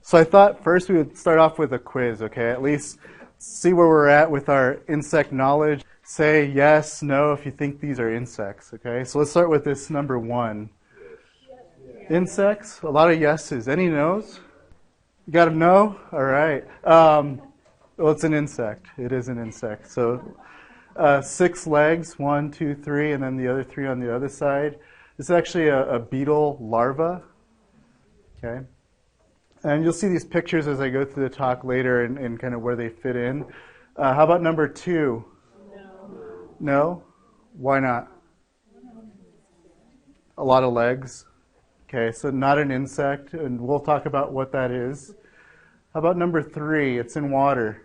So I thought first we would start off with a quiz, okay? At least see where we're at with our insect knowledge. Say yes, no if you think these are insects, okay? So let's start with this number one. Insects? A lot of yeses. Any no's? You got a no? All right. Well, it's an insect. It is an insect. So 6 legs, 1, 2, 3, and then the other 3 on the other side. This is actually a beetle larva, okay? And you'll see these pictures as I go through the talk later and kind of where they fit in. How about number 2? No. No? Why not? A lot of legs. Okay, so not an insect, and we'll talk about what that is. How about number 3? It's in water.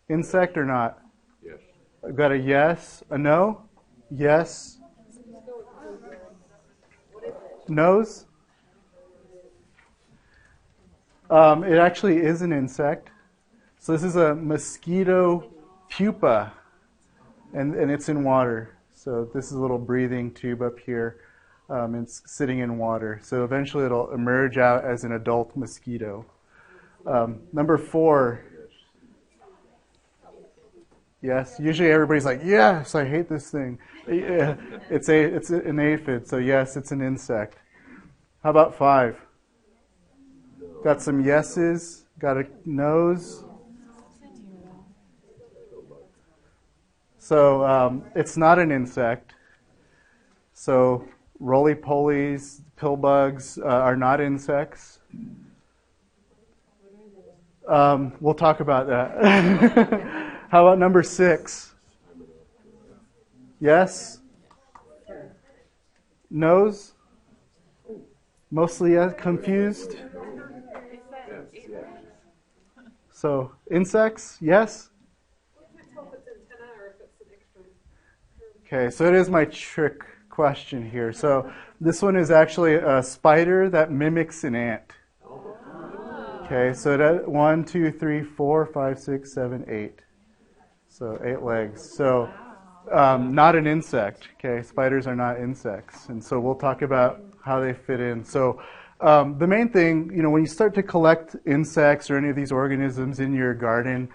Insect or not? Yes. I've got a yes, a no, yes, nose. It actually is an insect. So this is a mosquito pupa, and it's in water. So this is a little breathing tube up here. It's sitting in water. So eventually it'll emerge out as an adult mosquito. Number 4. Yes. Usually everybody's like, yes, I hate this thing. It's an aphid. So yes, it's an insect. How about 5? Got some yeses. Got a nose. So it's not an insect. So roly-polies, pill bugs are not insects. We'll talk about that. How about number 6? Yes? Nose? Mostly yes? Confused? So insects? Yes? Okay, so it is my trick question here. So this one is actually a spider that mimics an ant. Okay, so that 1, 2, 3, 4, 5, 6, 7, 8. So 8 legs. So not an insect. Okay, spiders are not insects, and so we'll talk about how they fit in. So the main thing, when you start to collect insects or any of these organisms in your garden,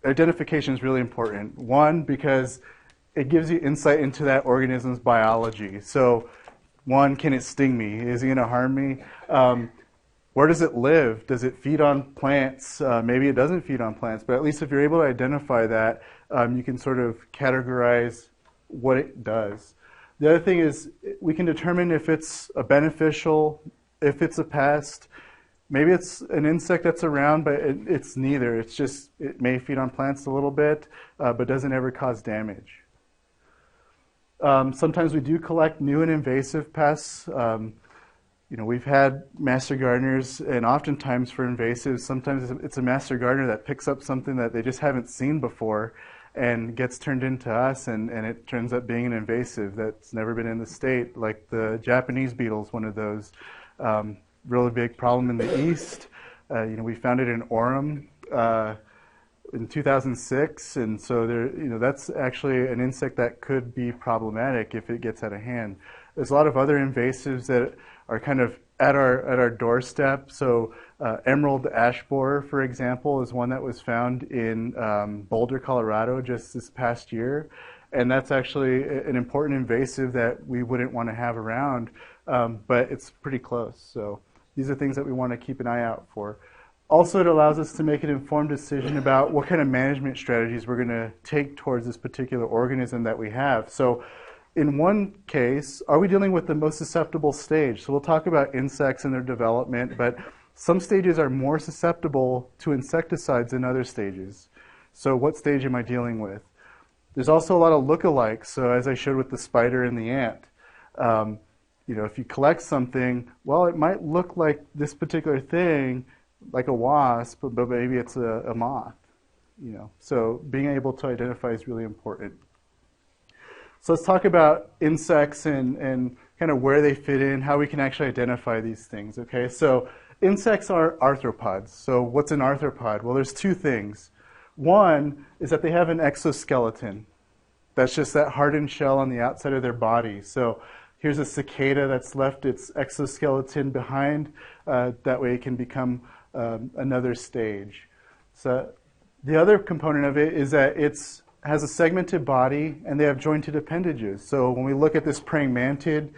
identification is really important. One, because it gives you insight into that organism's biology. So, one, can it sting me? Is it going to harm me? Where does it live? Does it feed on plants? Maybe it doesn't feed on plants, but at least if you're able to identify that, you can sort of categorize what it does. The other thing is we can determine if it's a beneficial, if it's a pest. Maybe it's an insect that's around, but it's neither. It's just, it may feed on plants a little bit, but doesn't ever cause damage. Sometimes we do collect new and invasive pests. We've had master gardeners, and oftentimes for invasives, sometimes it's a master gardener that picks up something that they just haven't seen before and gets turned into us, and it turns up being an invasive that's never been in the state, like the Japanese beetle is one of those. Really big problem in the East. We found it in Orem in 2006, and so that's actually an insect that could be problematic if it gets out of hand. There's a lot of other invasives that are kind of at our doorstep. So emerald ash borer, for example, is one that was found in Boulder, Colorado just this past year. And that's actually an important invasive that we wouldn't want to have around, but it's pretty close. So these are things that we want to keep an eye out for. Also, it allows us to make an informed decision about what kind of management strategies we're going to take towards this particular organism that we have. So in one case, are we dealing with the most susceptible stage? So we'll talk about insects and their development, but some stages are more susceptible to insecticides than other stages. So what stage am I dealing with? There's also a lot of lookalikes. So as I showed with the spider and the ant, if you collect something, well, it might look like this particular thing, like a wasp, but maybe it's a moth. So being able to identify is really important. So let's talk about insects and kind of where they fit in, how we can actually identify these things. Okay, so insects are arthropods. So what's an arthropod? Well, there's 2 things. One is that they have an exoskeleton. That's just that hardened shell on the outside of their body. So Here's a cicada that's left its exoskeleton behind. That way it can become another stage. So the other component of it is that it has a segmented body and they have jointed appendages. So when we look at this praying mantid,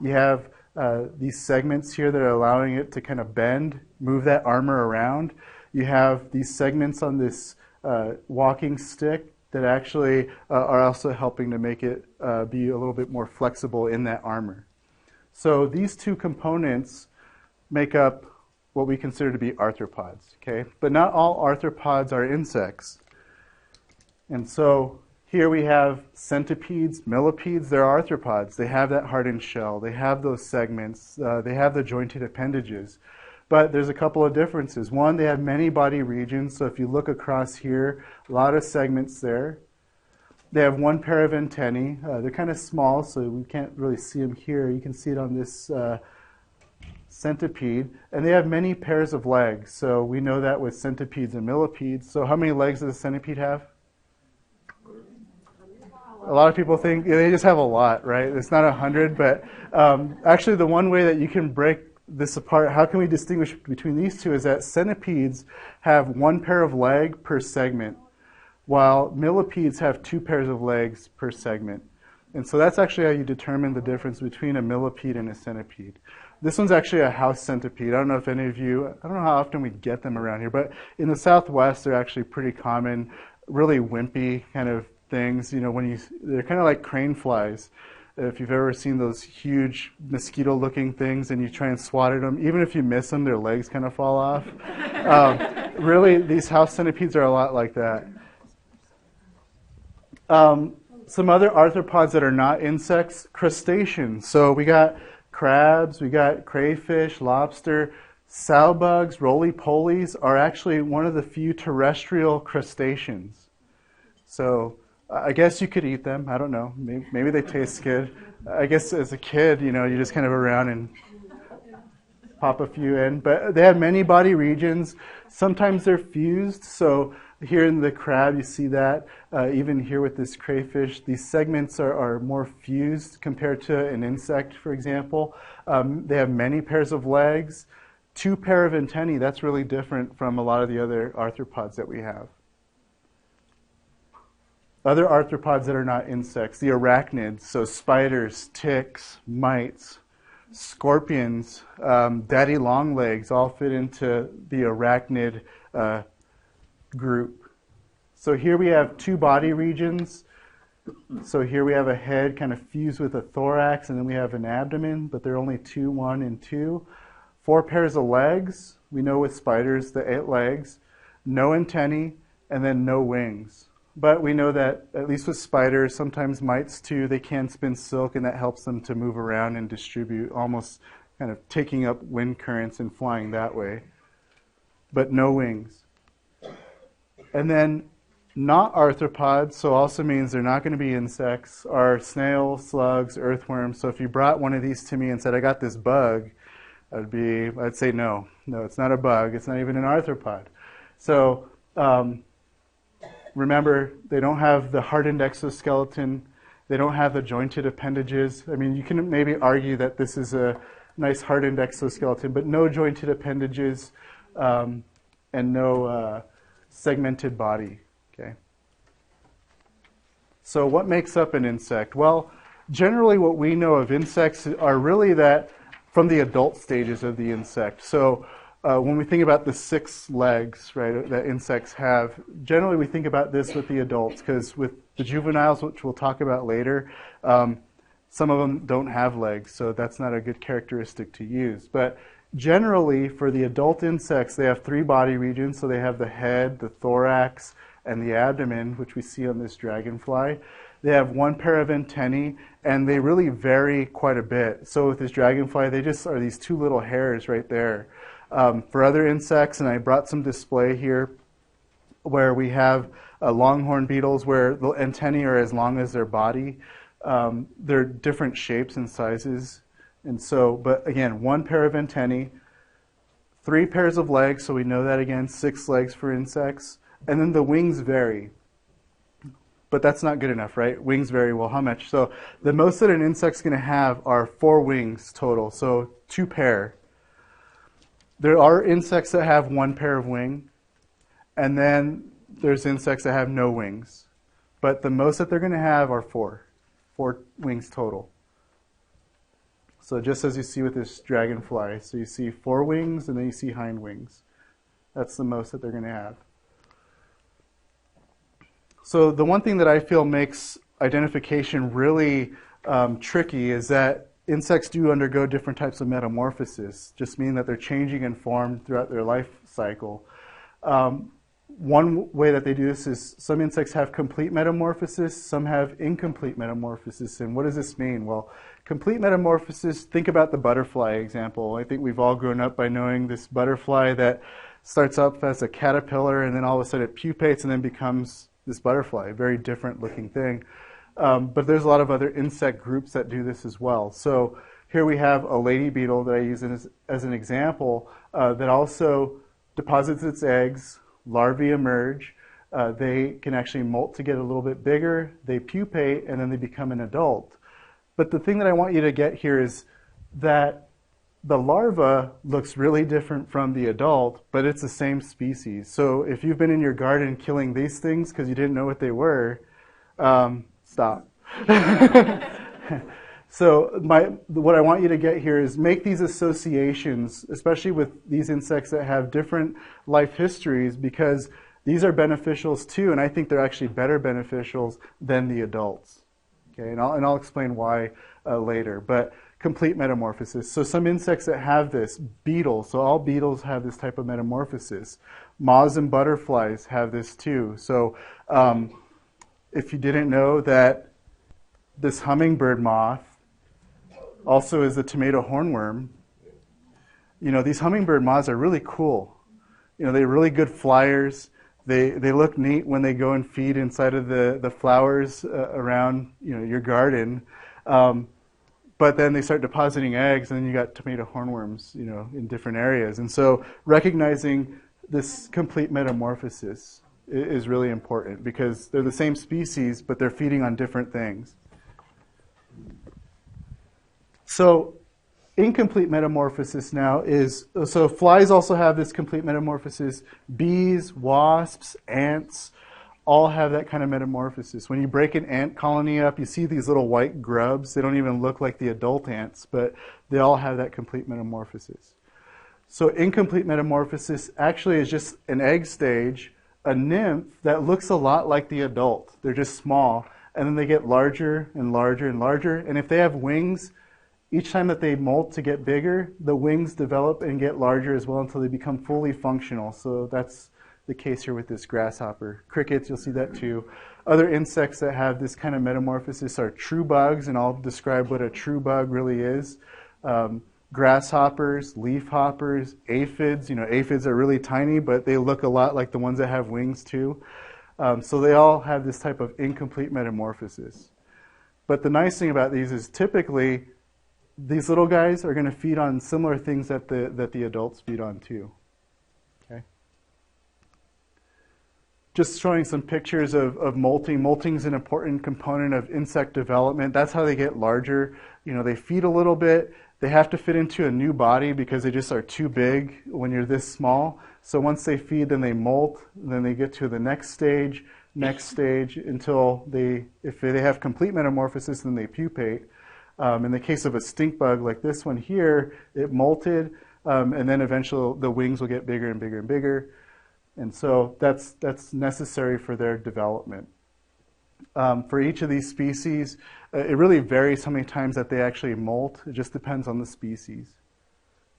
you have these segments here that are allowing it to kind of bend, move that armor around. You have these segments on this walking stick that actually are also helping to make it be a little bit more flexible in that armor. So these two components make up what we consider to be arthropods, okay? But not all arthropods are insects. And so here we have centipedes, millipedes, they're arthropods. They have that hardened shell. They have those segments. They have the jointed appendages. But there's a couple of differences. One, they have many body regions. So if you look across here, a lot of segments there. They have one pair of antennae. They're kind of small, so we can't really see them here. You can see it on this centipede. And they have many pairs of legs. So we know that with centipedes and millipedes. So how many legs does a centipede have? A lot of people think they just have a lot, right? It's not 100, but actually the one way that you can break this apart, how can we distinguish between these two, is that centipedes have one pair of leg per segment, while millipedes have two pairs of legs per segment. And so that's actually how you determine the difference between a millipede and a centipede. This one's actually a house centipede. I don't know if any of you, I don't know how often we get them around here, but in the Southwest they're actually pretty common, really wimpy kind of things. You know, they're kind of like crane flies. If you've ever seen those huge mosquito-looking things and you try and swat at them, even if you miss them, their legs kind of fall off. Really, these house centipedes are a lot like that. Some other arthropods that are not insects, crustaceans. So we got crabs, we got crayfish, lobster. Sow bugs, roly-polies are actually one of the few terrestrial crustaceans. So I guess you could eat them. I don't know. Maybe they taste good. I guess as a kid, you know, you just kind of around and pop a few in. But they have many body regions. Sometimes they're fused. So here in the crab, you see that. Even here with this crayfish, these segments are more fused compared to an insect, for example. They have many pairs of legs, two pair of antennae. That's really different from a lot of the other arthropods that we have. Other arthropods that are not insects, the arachnids, so spiders, ticks, mites, scorpions, daddy longlegs all fit into the arachnid group. So here we have two body regions. So here we have a head kind of fused with a thorax, and then we have an abdomen, but they're only two, one and two. Four pairs of legs. We know with spiders, the 8 legs. No antennae, and then no wings. But we know that, at least with spiders, sometimes mites too, they can spin silk, and that helps them to move around and distribute, almost kind of taking up wind currents and flying that way. But no wings. And then not arthropods, so also means they're not going to be insects, are snails, slugs, earthworms. So if you brought one of these to me and said, I got this bug, I'd say no. No, it's not a bug. It's not even an arthropod. So remember, they don't have the hardened exoskeleton. They don't have the jointed appendages. I mean, you can maybe argue that this is a nice hardened exoskeleton, but no jointed appendages and no segmented body. Okay. So what makes up an insect? Well, generally what we know of insects are really that from the adult stages of the insect. So when we think about the 6 legs, right, that insects have, generally we think about this with the adults, because with the juveniles, which we'll talk about later, some of them don't have legs, so that's not a good characteristic to use. But generally, for the adult insects, they have 3 body regions, so they have the head, the thorax, and the abdomen, which we see on this dragonfly. They have 1 pair of antennae, and they really vary quite a bit. So with this dragonfly, they just are these 2 little hairs right there. For other insects, and I brought some display here, where we have longhorn beetles where the antennae are as long as their body. They're different shapes and sizes. And so, but again, 1 pair of antennae, 3 pairs of legs, so we know that again, 6 legs for insects. And then the wings vary. but that's not good enough, right? Wings vary. Well, how much? So the most that an insect's going to have are 4 wings total, so 2 pair. There are insects that have 1 pair of wing, and then there's insects that have no wings. But the most that they're going to have are 4 wings total. So just as you see with this dragonfly, so you see 4 wings and then you see hind wings. That's the most that they're going to have. So the one thing that I feel makes identification really tricky is that insects do undergo different types of metamorphosis, just meaning that they're changing in form throughout their life cycle. One way that they do this is some insects have complete metamorphosis, some have incomplete metamorphosis. And what does this mean? Well, complete metamorphosis, think about the butterfly example. I think we've all grown up by knowing this butterfly that starts up as a caterpillar and then all of a sudden it pupates and then becomes this butterfly, a very different looking thing. But there's a lot of other insect groups that do this as well. So here we have a lady beetle that I use as an example that also deposits its eggs. Larvae emerge. They can actually molt to get a little bit bigger. They pupate, and then they become an adult. But the thing that I want you to get here is that the larva looks really different from the adult, but it's the same species. So if you've been in your garden killing these things because you didn't know what they were, stop. So what I want you to get here is make these associations, especially with these insects that have different life histories, because these are beneficials too, and I think they're actually better beneficials than the adults. Okay, and I'll explain why later. But complete metamorphosis. So some insects that have this, beetles, so all beetles have this type of metamorphosis. Moths and butterflies have this too. So if you didn't know that this hummingbird moth also is a tomato hornworm. You know, these hummingbird moths are really cool. You know, they're really good flyers. They look neat when they go and feed inside of the flowers around, you know, your garden. But then they start depositing eggs, and then you got tomato hornworms, you know, in different areas. And so recognizing this complete metamorphosis is really important because they're the same species, but they're feeding on different things. So incomplete metamorphosis now is, so flies also have this complete metamorphosis. Bees, wasps, ants all have that kind of metamorphosis. When you break an ant colony up, you see these little white grubs. They don't even look like the adult ants, but they all have that complete metamorphosis. So incomplete metamorphosis actually is just an egg stage, a nymph that looks a lot like the adult. They're just small, and then they get larger and larger and larger. And if they have wings, each time that they molt to get bigger, the wings develop and get larger as well until they become fully functional. So that's the case here with this grasshopper. Crickets, you'll see that too. Other insects that have this kind of metamorphosis are true bugs, and I'll describe what a true bug really is. Grasshoppers, leafhoppers, aphids. You know, aphids are really tiny, but they look a lot like the ones that have wings too. So they all have this type of incomplete metamorphosis. But the nice thing about these is typically these little guys are going to feed on similar things that the adults feed on too. Okay. Just showing some pictures of molting. Molting is an important component of insect development. That's how they get larger. You know, they feed a little bit. They have to fit into a new body because they just are too big when you're this small. So once they feed, then they molt. Then they get to the next stage until if they have complete metamorphosis, then they pupate. In the case of a stink bug like this one here, it molted, and then eventually the wings will get bigger and bigger and bigger. And so that's necessary for their development. For each of these species, it really varies how many times that they actually molt. It just depends on the species.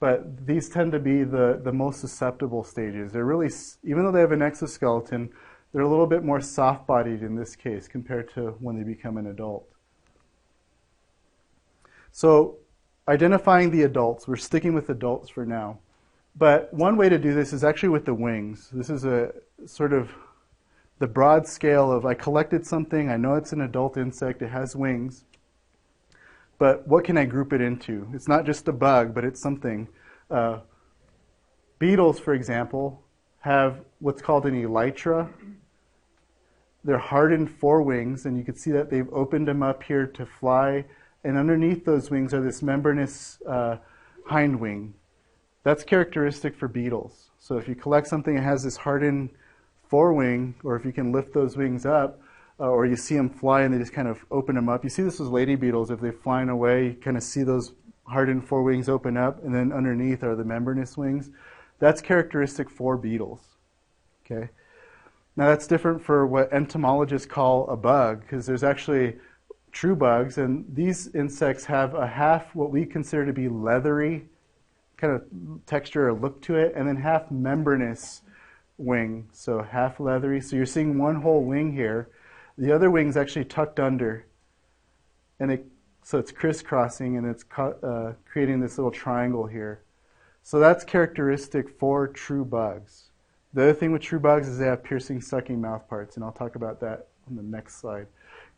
But these tend to be the most susceptible stages. They're really, even though they have an exoskeleton, they're a little bit more soft-bodied in this case compared to when they become an adult. So identifying the adults, we're sticking with adults for now. But one way to do this is actually with the wings. This is a sort of the broad scale of I collected something, I know it's an adult insect, it has wings, but what can I group it into? It's not just a bug, but it's something. Beetles, for example, have what's called an elytra. they're hardened forewings, and you can see that they've opened them up here to fly. And underneath those wings are this membranous hind wing. That's characteristic for beetles. So if you collect something that has this hardened forewing, or if you can lift those wings up, or you see them fly and they just kind of open them up. You see this with lady beetles. If they're flying away, you kind of see those hardened forewings open up, and then underneath are the membranous wings. That's characteristic for beetles. Okay. Now that's different for what entomologists call a bug, because there's actually true bugs, and these insects have a half what we consider to be leathery kind of texture or look to it, and then half membranous wing, so half leathery. So you're seeing one whole wing here. The other wing's actually tucked under, and so it's crisscrossing, and it's creating this little triangle here. So that's characteristic for true bugs. The other thing with true bugs is they have piercing, sucking mouth parts, and I'll talk about that on the next slide.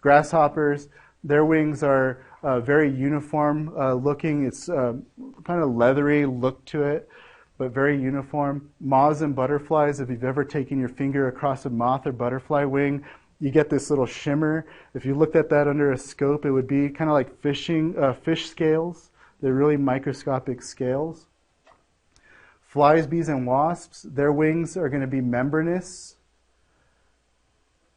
Grasshoppers, their wings are very uniform looking. It's kind of leathery look to it, but very uniform. Moths and butterflies, if you've ever taken your finger across a moth or butterfly wing, you get this little shimmer. If you looked at that under a scope, it would be kind of like fish scales. They're really microscopic scales. Flies, bees, and wasps, their wings are going to be membranous.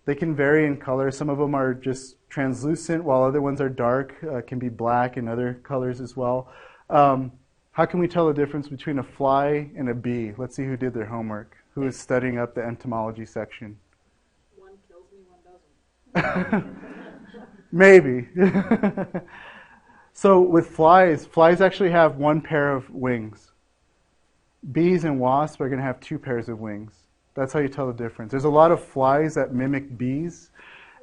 They can vary in color. Some of them are just translucent, while other ones are dark, can be black and other colors as well. How can we tell the difference between a fly and a bee? Let's see who did their homework. Who is studying up the entomology section? One kills me, one doesn't. Maybe. So with flies actually have one pair of wings. Bees and wasps are going to have two pairs of wings. That's how you tell the difference. There's a lot of flies that mimic bees,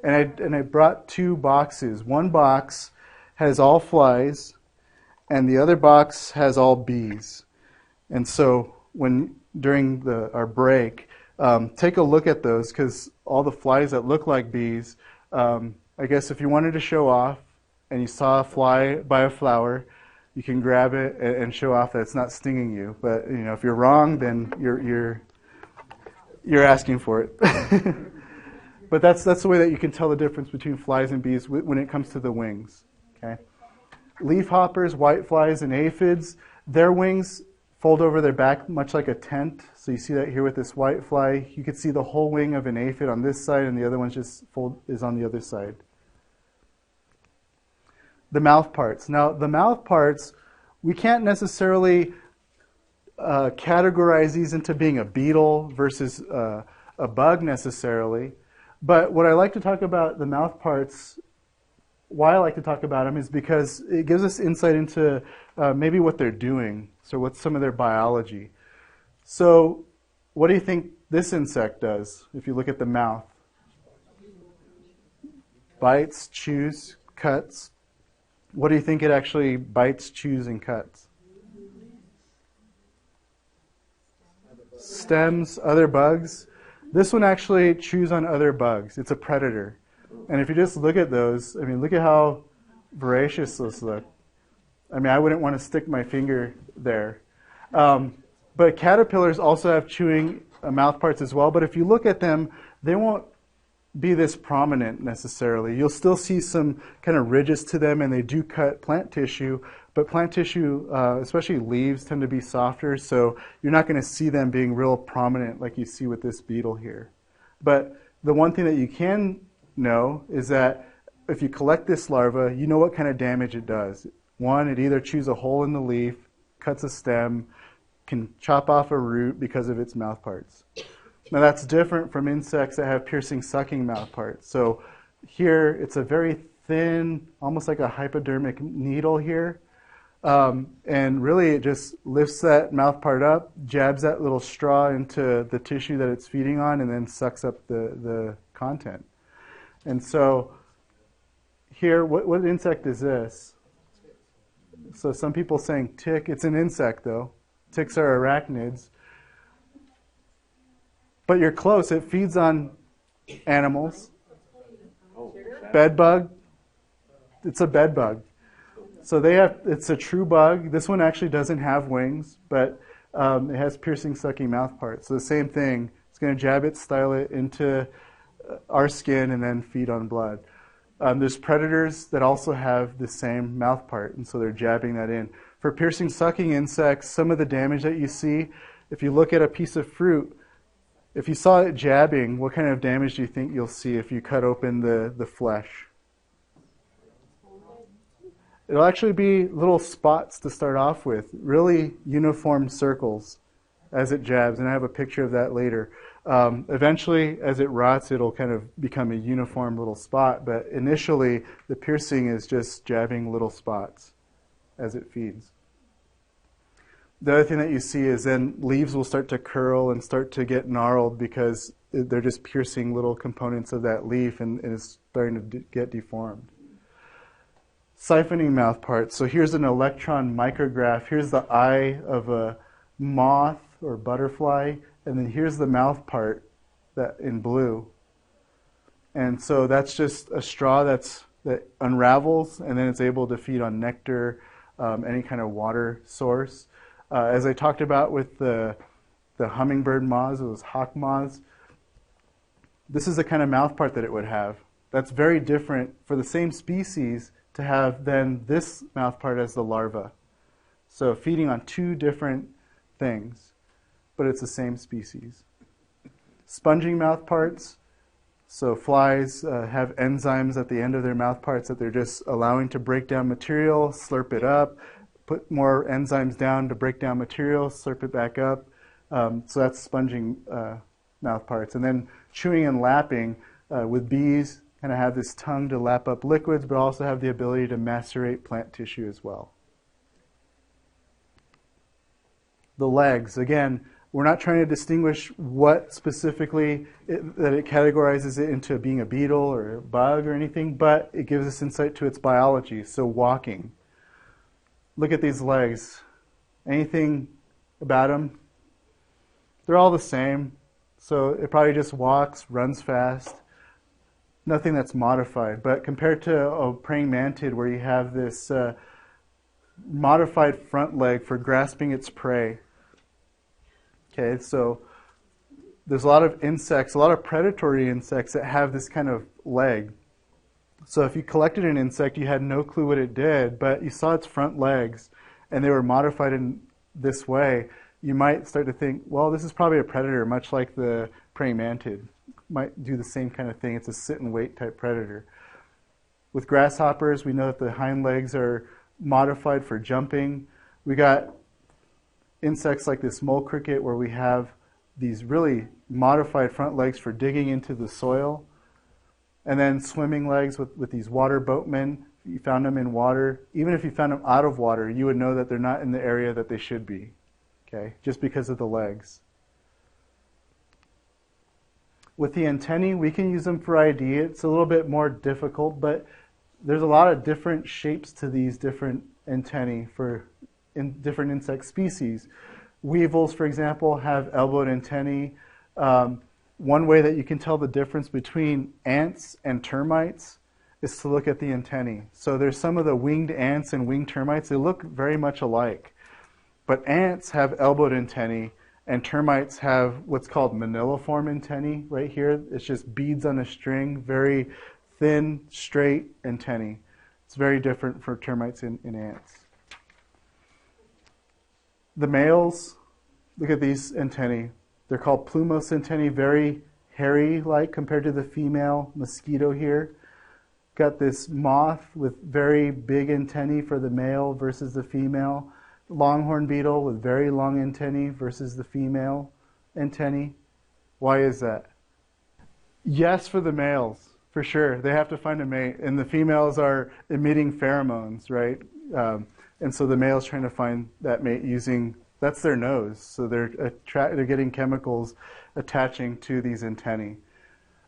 and I brought two boxes. One box has all flies, and the other box has all bees. And so during our break, take a look at those, because all the flies that look like bees, I guess if you wanted to show off and you saw a fly by a flower, you can grab it and show off that it's not stinging you. But if you're wrong, then you're asking for it. But that's the way that you can tell the difference between flies and bees when it comes to the wings. Okay. Leafhoppers, whiteflies, and aphids, their wings fold over their back much like a tent. So you see that here with this whitefly. You can see the whole wing of an aphid on this side, and the other one is on the other side. The mouth parts. Now, the mouth parts, we can't necessarily categorize these into being a beetle versus a bug necessarily. But what I like to talk about the mouth parts, why I like to talk about them, is because it gives us insight into maybe what they're doing. So what's some of their biology? So what do you think this insect does if you look at the mouth? Bites, chews, cuts. What do you think it actually bites, chews, and cuts? Stems, other bugs. This one actually chews on other bugs. It's a predator. And if you just look at those, look at how voracious those look. I wouldn't want to stick my finger there. But caterpillars also have chewing mouth parts as well. But if you look at them, they won't be this prominent necessarily. You'll still see some kind of ridges to them, and they do cut plant tissue. But plant tissue, especially leaves, tend to be softer, so you're not going to see them being real prominent like you see with this beetle here. But the one thing that you can know is that if you collect this larva, you know what kind of damage it does. One, it either chews a hole in the leaf, cuts a stem, can chop off a root because of its mouth parts. Now that's different from insects that have piercing, sucking mouth parts. So here, it's a very thin, almost like a hypodermic needle here. And really it just lifts that mouth part up, jabs that little straw into the tissue that it's feeding on, and then sucks up the content. And so here, what insect is this? So some people saying tick. It's an insect though. Ticks are arachnids. But you're close. It feeds on animals. Bed bug. It's a bed bug. So it's a true bug. This one actually doesn't have wings, but it has piercing, sucking mouth parts. So the same thing. It's going to jab it, style it into our skin and then feed on blood. There's predators that also have the same mouth part, and so they're jabbing that in. For piercing sucking insects, some of the damage that you see, if you look at a piece of fruit, if you saw it jabbing, what kind of damage do you think you'll see if you cut open the flesh? It'll actually be little spots to start off with, really uniform circles as it jabs, and I have a picture of that later. Eventually, as it rots, it'll kind of become a uniform little spot, but initially, the piercing is just jabbing little spots as it feeds. The other thing that you see is then leaves will start to curl and start to get gnarled because they're just piercing little components of that leaf and it's starting to get deformed. Siphoning mouth parts. So here's an electron micrograph. Here's the eye of a moth or butterfly, and then here's the mouth part that in blue. And so that's just a straw that unravels, and then it's able to feed on nectar, any kind of water source. As I talked about with the hummingbird moths, those hawk moths, this is the kind of mouth part that it would have. That's very different for the same species to have then this mouth part as the larva. So feeding on two different things, but it's the same species. Sponging mouth parts. So flies have enzymes at the end of their mouth parts that they're just allowing to break down material, slurp it up, put more enzymes down to break down material, slurp it back up. So that's sponging mouth parts. And then chewing and lapping with bees, kind of have this tongue to lap up liquids, but also have the ability to macerate plant tissue as well. The legs, again, we're not trying to distinguish what specifically that it categorizes it into being a beetle or a bug or anything, but it gives us insight to its biology. So walking. Look at these legs. Anything about them? They're all the same. So it probably just walks, runs fast. Nothing that's modified. But compared to a praying mantid where you have this modified front leg for grasping its prey. Okay, so there's a lot of insects, a lot of predatory insects that have this kind of leg. So if you collected an insect, you had no clue what it did, but you saw its front legs and they were modified in this way, you might start to think, well, this is probably a predator, much like the praying mantid. Might do the same kind of thing. It's a sit and wait type predator. With grasshoppers, we know that the hind legs are modified for jumping. We got insects like this mole cricket where we have these really modified front legs for digging into the soil. And then swimming legs with these water boatmen. If you found them in water, even if you found them out of water, you would know that they're not in the area that they should be, okay, just because of the legs. With the antennae, we can use them for ID. It's a little bit more difficult, but there's a lot of different shapes to these different antennae for different insect species. Weevils, for example, have elbowed antennae. One way that you can tell the difference between ants and termites is to look at the antennae. So there's some of the winged ants and winged termites. They look very much alike. But ants have elbowed antennae, and termites have what's called maniliform antennae right here. It's just beads on a string, very thin, straight antennae. It's very different for termites and ants. The males, look at these antennae. They're called plumose antennae, very hairy-like compared to the female mosquito here. Got this moth with very big antennae for the male versus the female. Longhorn beetle with very long antennae versus the female antennae. Why is that? Yes, for the males, for sure. They have to find a mate, and the females are emitting pheromones, right? And so the male's trying to find that mate using, that's their nose. So they're getting chemicals attaching to these antennae.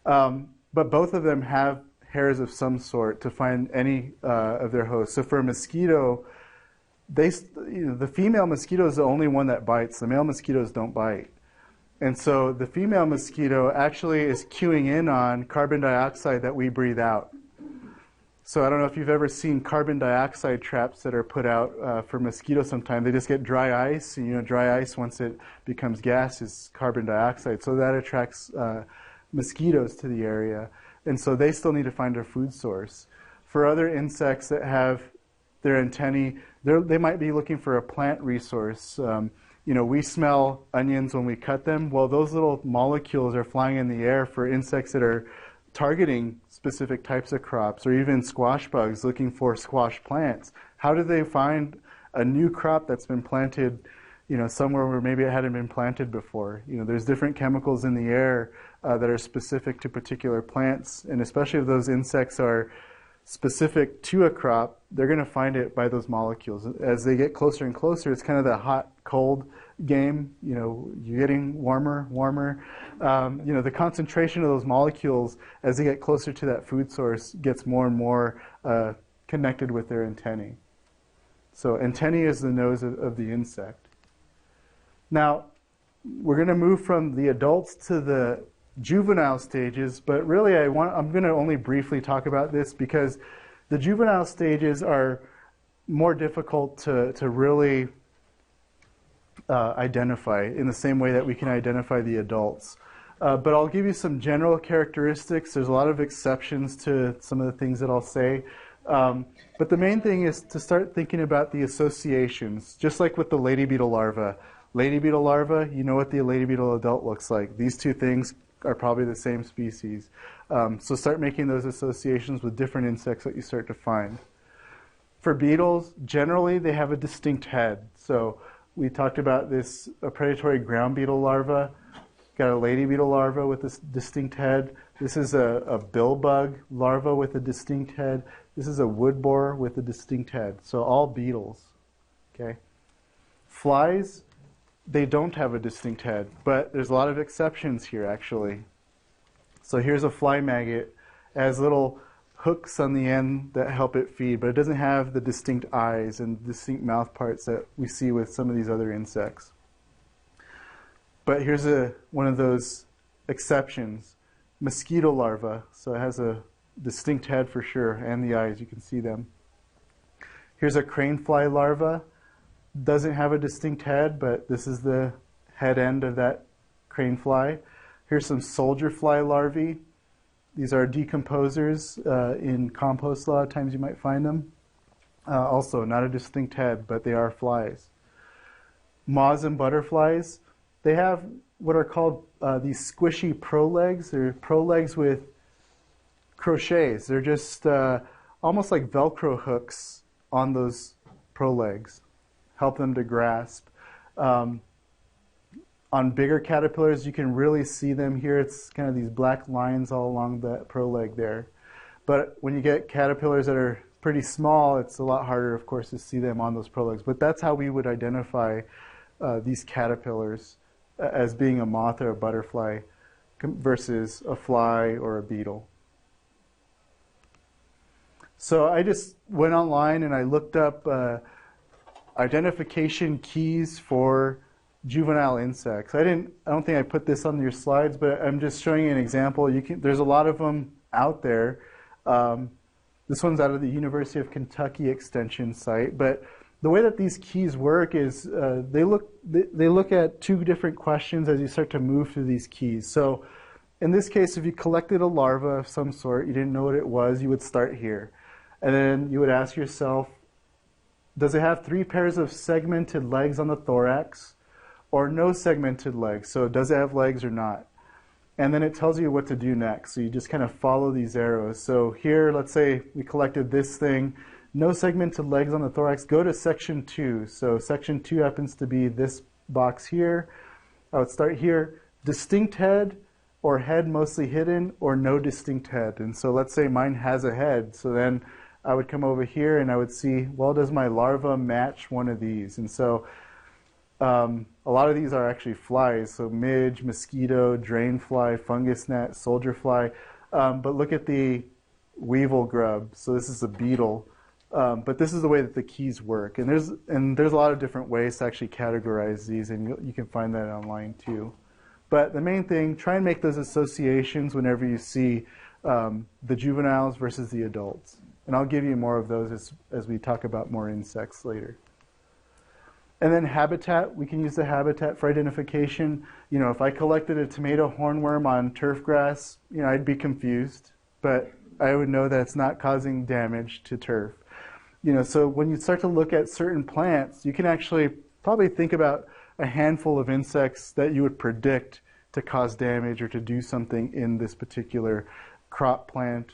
But both of them have hairs of some sort to find any of their hosts. So for a mosquito, the female mosquito is the only one that bites. The male mosquitoes don't bite. And so the female mosquito actually is cueing in on carbon dioxide that we breathe out. So I don't know if you've ever seen carbon dioxide traps that are put out for mosquitoes sometimes. They just get dry ice, and dry ice, once it becomes gas, is carbon dioxide. So that attracts mosquitoes to the area, and so they still need to find a food source. For other insects that have their antennae, they might be looking for a plant resource. We smell onions when we cut them. Well, those little molecules are flying in the air for insects that are targeting specific types of crops, or even squash bugs looking for squash plants. How do they find a new crop that's been planted, somewhere where maybe it hadn't been planted before? There's different chemicals in the air that are specific to particular plants, and especially if those insects are specific to a crop, they're going to find it by those molecules. As they get closer and closer, it's kind of the hot-cold game. You're getting warmer. The concentration of those molecules as they get closer to that food source gets more and more connected with their antennae. So antennae is the nose of the insect. Now, we're going to move from the adults to the juvenile stages, but really I'm going to only briefly talk about this because the juvenile stages are more difficult to really identify in the same way that we can identify the adults. But I'll give you some general characteristics. There's a lot of exceptions to some of the things that I'll say. But the main thing is to start thinking about the associations, just like with the lady beetle larva. Lady beetle larva, you know what the lady beetle adult looks like. These two things are probably the same species. So start making those associations with different insects that you start to find. For beetles, generally they have a distinct head. So we talked about this predatory ground beetle larva. Got a lady beetle larva with this distinct head. This is a bill bug larva with a distinct head. This is a wood borer with a distinct head. So all beetles. Okay. Flies, they don't have a distinct head, but there's a lot of exceptions here actually. So here's a fly maggot. It has little hooks on the end that help it feed, but it doesn't have the distinct eyes and distinct mouth parts that we see with some of these other insects. But here's one of those exceptions. Mosquito larva. So it has a distinct head for sure, and the eyes, you can see them. Here's a crane fly larva. Doesn't have a distinct head, but this is the head end of that crane fly. Here's some soldier fly larvae. These are decomposers in compost. A lot of times you might find them. Also, not a distinct head, but they are flies. Moths and butterflies, they have what are called these squishy prolegs. They're prolegs with crochets. They're just almost like Velcro hooks on those prolegs. Help them to grasp. On bigger caterpillars, you can really see them here. It's kind of these black lines all along that proleg there. But when you get caterpillars that are pretty small, it's a lot harder, of course, to see them on those prolegs. But that's how we would identify these caterpillars as being a moth or a butterfly versus a fly or a beetle. So I just went online and I looked up identification keys for juvenile insects. I don't think I put this on your slides, but I'm just showing you an example. There's a lot of them out there. This one's out of the University of Kentucky Extension site, but the way that these keys work is they look at two different questions as you start to move through these keys. So in this case, if you collected a larva of some sort, you didn't know what it was, you would start here. And then you would ask yourself, does it have 3 pairs of segmented legs on the thorax or no segmented legs? So does it have legs or not? And then it tells you what to do next. So you just kind of follow these arrows. So here, let's say we collected this thing, no segmented legs on the thorax, go to section 2. So section 2 happens to be this box here. I would start here, distinct head or head mostly hidden or no distinct head. And so let's say mine has a head. So then I would come over here and I would see, well, does my larva match one of these? And so a lot of these are actually flies. So midge, mosquito, drainfly, fungus gnat, soldier fly. But look at the weevil grub. So this is a beetle. But this is the way that the keys work. And there's a lot of different ways to actually categorize these, and you can find that online too. But the main thing, try and make those associations whenever you see the juveniles versus the adults. And I'll give you more of those as we talk about more insects later. And then habitat, we can use the habitat for identification. You know, if I collected a tomato hornworm on turf grass, you know, I'd be confused, but I would know that it's not causing damage to turf. You know, so when you start to look at certain plants, you can actually probably think about a handful of insects that you would predict to cause damage or to do something in this particular crop plant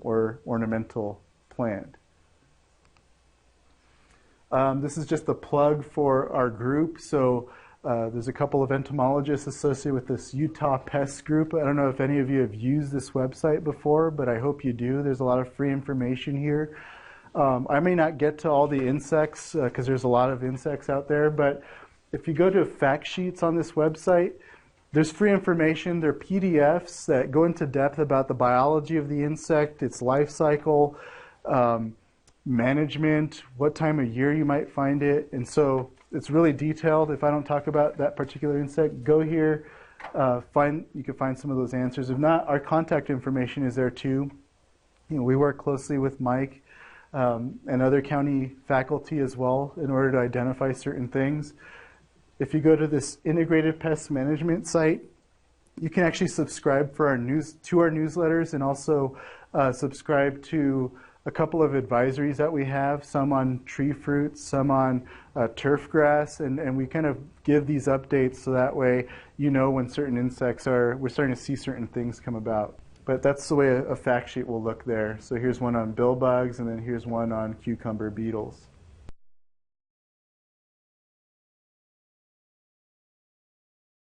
or ornamental plant. This is just a plug for our group. So there's a couple of entomologists associated with this Utah Pest group. I don't know if any of you have used this website before, but I hope you do. There's a lot of free information here. I may not get to all the insects because there's a lot of insects out there, but if you go to fact sheets on this website, there's free information. There are PDFs that go into depth about the biology of the insect, its life cycle, management, what time of year you might find it. And so it's really detailed. If I don't talk about that particular insect, go here. You can find some of those answers. If not, our contact information is there too. You know, we work closely with Mike and other county faculty as well in order to identify certain things. If you go to this integrated pest management site, you can actually subscribe to our newsletters and also subscribe to a couple of advisories that we have, some on tree fruits, some on turf grass, and we kind of give these updates so that way you know when certain insects we're starting to see certain things come about. But that's the way a fact sheet will look there. So here's one on bill bugs, and then here's one on cucumber beetles.